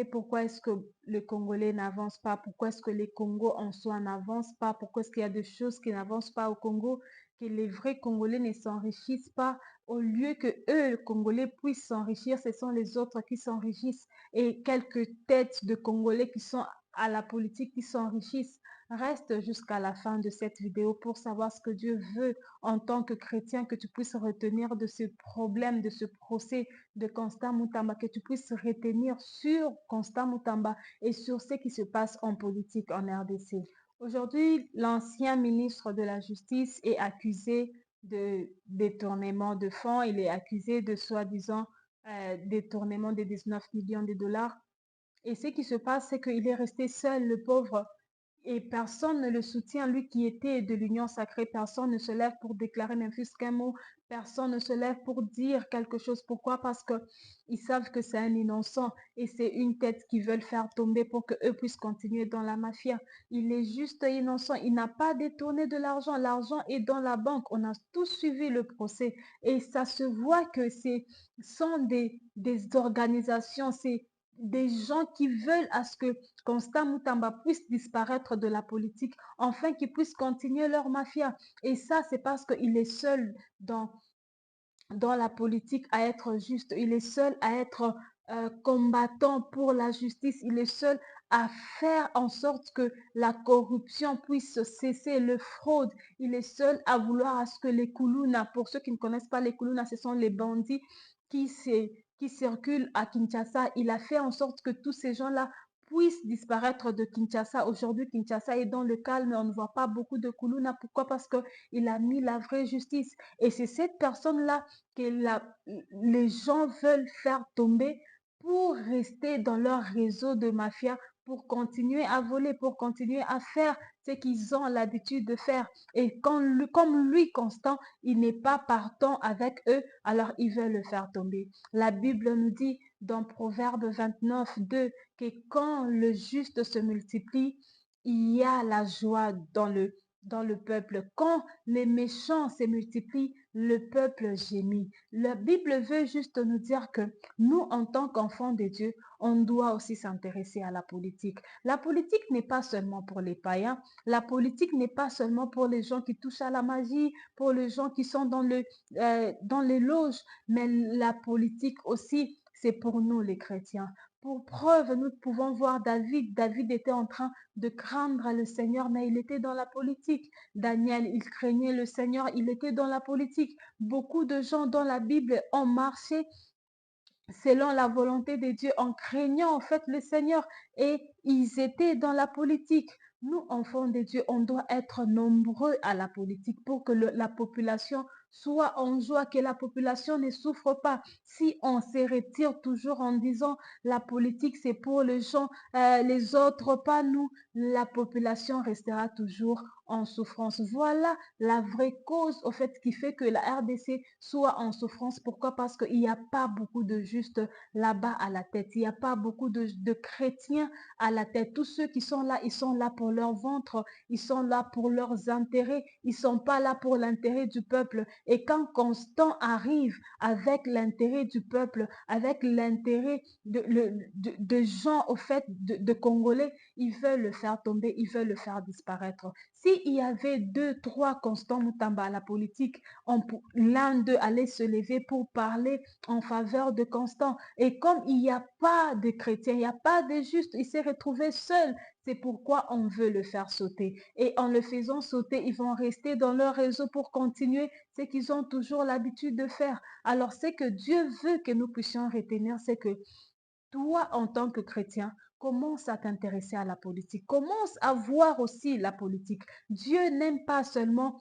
pourquoi est-ce que le Congolais n'avance pas, pourquoi est-ce que les Congos en soi n'avancent pas, pourquoi est-ce qu'il y a des choses qui n'avancent pas au Congo, que les vrais Congolais ne s'enrichissent pas, au lieu que eux, Congolais, puissent s'enrichir, ce sont les autres qui s'enrichissent et quelques têtes de Congolais qui sont à la politique qui s'enrichissent. Reste jusqu'à la fin de cette vidéo pour savoir ce que Dieu veut en tant que chrétien, que tu puisses retenir de ce problème, de ce procès de Constant Moutamba, que tu puisses retenir sur Constant Moutamba et sur ce qui se passe en politique en RDC. Aujourd'hui, l'ancien ministre de la Justice est accusé de détournement de fonds. Il est accusé de soi-disant détournement de 19 millions de dollars. Et ce qui se passe, c'est qu'il est resté seul, le pauvre, et personne ne le soutient, lui qui était de l'union sacrée, personne ne se lève pour déclarer même plus qu'un mot, personne ne se lève pour dire quelque chose. Pourquoi? Parce qu'ils savent que c'est un innocent et c'est une tête qu'ils veulent faire tomber pour qu'eux puissent continuer dans la mafia. Il est juste innocent, il n'a pas détourné de l'argent, l'argent est dans la banque. On a tous suivi le procès et ça se voit que ce sont des organisations, c'est des gens qui veulent à ce que Constant Moutamba puisse disparaître de la politique, enfin qu'ils puissent continuer leur mafia. Et ça, c'est parce qu'il est seul dans la politique à être juste. Il est seul à être combattant pour la justice. Il est seul à faire en sorte que la corruption puisse cesser, le fraude. Il est seul à vouloir à ce que les Koulouna, pour ceux qui ne connaissent pas les Koulouna, ce sont les bandits qui, qui circulent à Kinshasa. Il a fait en sorte que tous ces gens-là puissent disparaître de Kinshasa. Aujourd'hui, Kinshasa est dans le calme. On ne voit pas beaucoup de Koulouna. Pourquoi? Parce qu'il a mis la vraie justice. Et c'est cette personne-là que les gens veulent faire tomber pour rester dans leur réseau de mafia, pour continuer à voler, pour continuer à faire ce qu'ils ont l'habitude de faire. Et comme lui, Constant, il n'est pas partant avec eux, alors ils veulent le faire tomber. La Bible nous dit dans Proverbe 29, 2, que quand le juste se multiplie, il y a la joie dans le peuple. Quand les méchants se multiplient, le peuple gémit. La Bible veut juste nous dire que nous, en tant qu'enfants de Dieu, on doit aussi s'intéresser à la politique. La politique n'est pas seulement pour les païens. La politique n'est pas seulement pour les gens qui touchent à la magie, pour les gens qui sont dans les loges, mais la politique aussi, c'est pour nous les chrétiens. Pour preuve, nous pouvons voir David. David était en train de craindre le Seigneur, mais il était dans la politique. Daniel, il craignait le Seigneur, il était dans la politique. Beaucoup de gens dans la Bible ont marché selon la volonté de Dieu, en craignant en fait le Seigneur, et ils étaient dans la politique. Nous, enfants de Dieu, on doit être nombreux à la politique pour que la population soit en joie, que la population ne souffre pas. Si on se retire toujours en disant la politique c'est pour les gens, les autres pas nous, la population restera toujours en souffrance. Voilà la vraie cause au fait qui fait que la RDC soit en souffrance. Pourquoi? Parce qu'il n'y a pas beaucoup de justes là-bas à la tête. Il n'y a pas beaucoup de chrétiens à la tête. Tous ceux qui sont là, ils sont là pour leur ventre, ils sont là pour leurs intérêts, ils sont pas là pour l'intérêt du peuple. Et quand Constant arrive avec l'intérêt du peuple, avec l'intérêt de gens au fait de Congolais, ils veulent le faire tomber, ils veulent le faire disparaître. S'il y avait deux, trois Constant Moutamba à la politique, l'un d'eux allait se lever pour parler en faveur de Constant. Et comme il n'y a pas de chrétiens, il n'y a pas de justes, il s'est retrouvé seul. C'est pourquoi on veut le faire sauter. Et en le faisant sauter, ils vont rester dans leur réseau pour continuer ce qu'ils ont toujours l'habitude de faire. Alors, ce que Dieu veut que nous puissions retenir, c'est que toi, en tant que chrétien, commence à t'intéresser à la politique. Commence à voir aussi la politique. Dieu n'aime pas seulement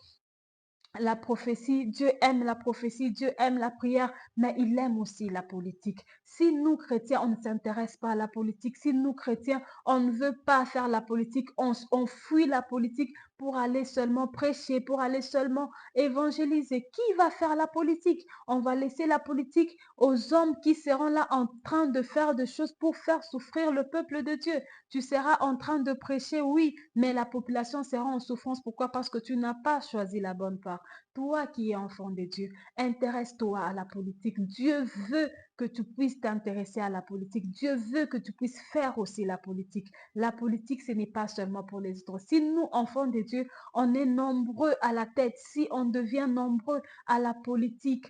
la prophétie, Dieu aime la prophétie, Dieu aime la prière, mais il aime aussi la politique. Si nous, chrétiens, on ne s'intéresse pas à la politique, si nous, chrétiens, on ne veut pas faire la politique, on fuit la politique pour aller seulement prêcher, pour aller seulement évangéliser. Qui va faire la politique? On va laisser la politique aux hommes qui seront là en train de faire des choses pour faire souffrir le peuple de Dieu. Tu seras en train de prêcher, oui, mais la population sera en souffrance. Pourquoi? Parce que tu n'as pas choisi la bonne part. Toi qui es enfant de Dieu, intéresse-toi à la politique. Dieu veut que tu puisses t'intéresser à la politique. Dieu veut que tu puisses faire aussi la politique. La politique, ce n'est pas seulement pour les autres. Si nous, enfants de Dieu, on est nombreux à la tête, si on devient nombreux à la politique,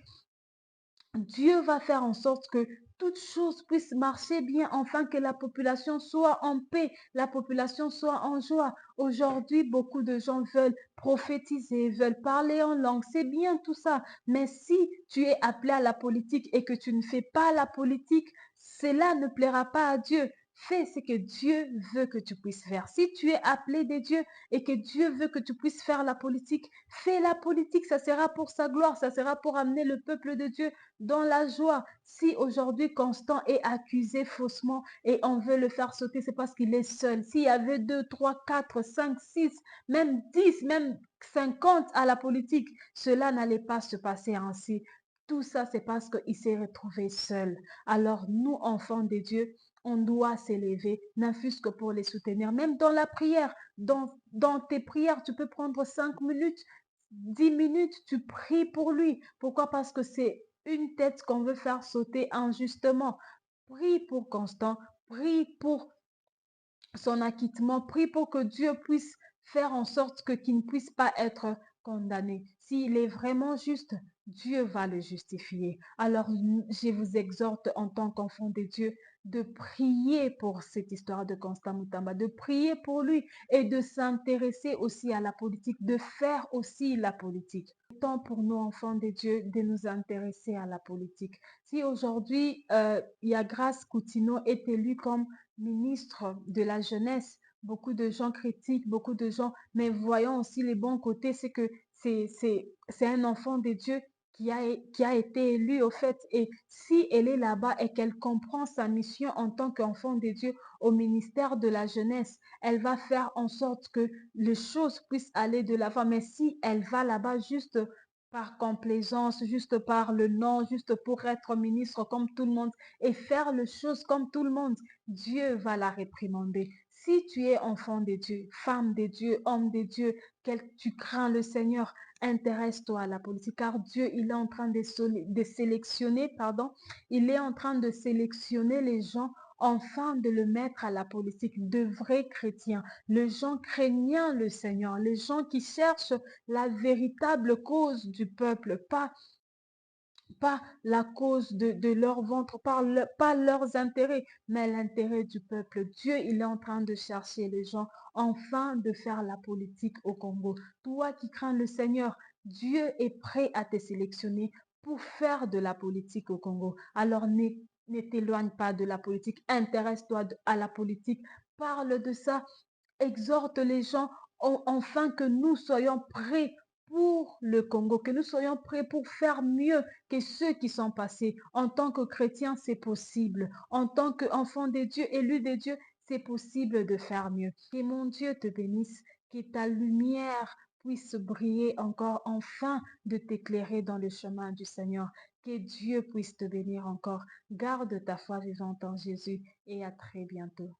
Dieu va faire en sorte que toutes choses puissent marcher bien, afin que la population soit en paix, la population soit en joie. Aujourd'hui, beaucoup de gens veulent prophétiser, veulent parler en langue. C'est bien tout ça. Mais si tu es appelé à la politique et que tu ne fais pas la politique, cela ne plaira pas à Dieu. Fais ce que Dieu veut que tu puisses faire. Si tu es appelé de Dieu et que Dieu veut que tu puisses faire la politique, fais la politique. Ça sera pour sa gloire, ça sera pour amener le peuple de Dieu dans la joie. Si aujourd'hui Constant est accusé faussement et on veut le faire sauter, c'est parce qu'il est seul. S'il y avait 2, 3, 4, 5, 6, même 10, même 50 à la politique, cela n'allait pas se passer ainsi. Tout ça, c'est parce qu'il s'est retrouvé seul. Alors, nous, enfants de Dieu, on doit s'élever, n'infuse que pour les soutenir. Même dans la prière, dans tes prières, tu peux prendre 5 minutes, 10 minutes, tu pries pour lui. Pourquoi? Parce que c'est une tête qu'on veut faire sauter injustement. Prie pour Constant, prie pour son acquittement, prie pour que Dieu puisse faire en sorte que qu'il ne puisse pas être condamné. S'il est vraiment juste, Dieu va le justifier. Alors, je vous exhorte en tant qu'enfant de Dieu de prier pour cette histoire de Constant Mutamba, de prier pour lui et de s'intéresser aussi à la politique, de faire aussi la politique. Temps pour nous, enfants de Dieu, de nous intéresser à la politique. Si aujourd'hui, Grace Coutinho est élu comme ministre de la jeunesse, beaucoup de gens critiquent, beaucoup de gens, mais voyons aussi les bons côtés, c'est que c'est un enfant de Dieu qui a été élu au fait. Et si elle est là-bas et qu'elle comprend sa mission en tant qu'enfant de Dieu au ministère de la jeunesse, elle va faire en sorte que les choses puissent aller de l'avant. Mais si elle va là-bas juste par complaisance, juste par le nom, juste pour être ministre comme tout le monde et faire les choses comme tout le monde, Dieu va la réprimander. Si tu es enfant de Dieu, femme de Dieu, homme de Dieu, tu crains le Seigneur, intéresse-toi à la politique, car Dieu, il est en train de sélectionner, pardon, il est en train de sélectionner les gens afin de le mettre à la politique, de vrais chrétiens, les gens craignant le Seigneur, les gens qui cherchent la véritable cause du peuple, pas la cause de leur ventre, pas leurs intérêts, mais l'intérêt du peuple. Dieu, il est en train de chercher les gens, enfin de faire la politique au Congo. Toi qui crains le Seigneur, Dieu est prêt à te sélectionner pour faire de la politique au Congo. Alors ne t'éloigne pas de la politique, intéresse-toi à la politique, parle de ça, exhorte les gens enfin que nous soyons prêts pour le Congo, que nous soyons prêts pour faire mieux que ceux qui sont passés. En tant que chrétien, c'est possible. En tant qu'enfant de Dieu, élu de Dieu, c'est possible de faire mieux. Que mon Dieu te bénisse, que ta lumière puisse briller encore, enfin de t'éclairer dans le chemin du Seigneur. Que Dieu puisse te bénir encore. Garde ta foi vivante en Jésus et à très bientôt.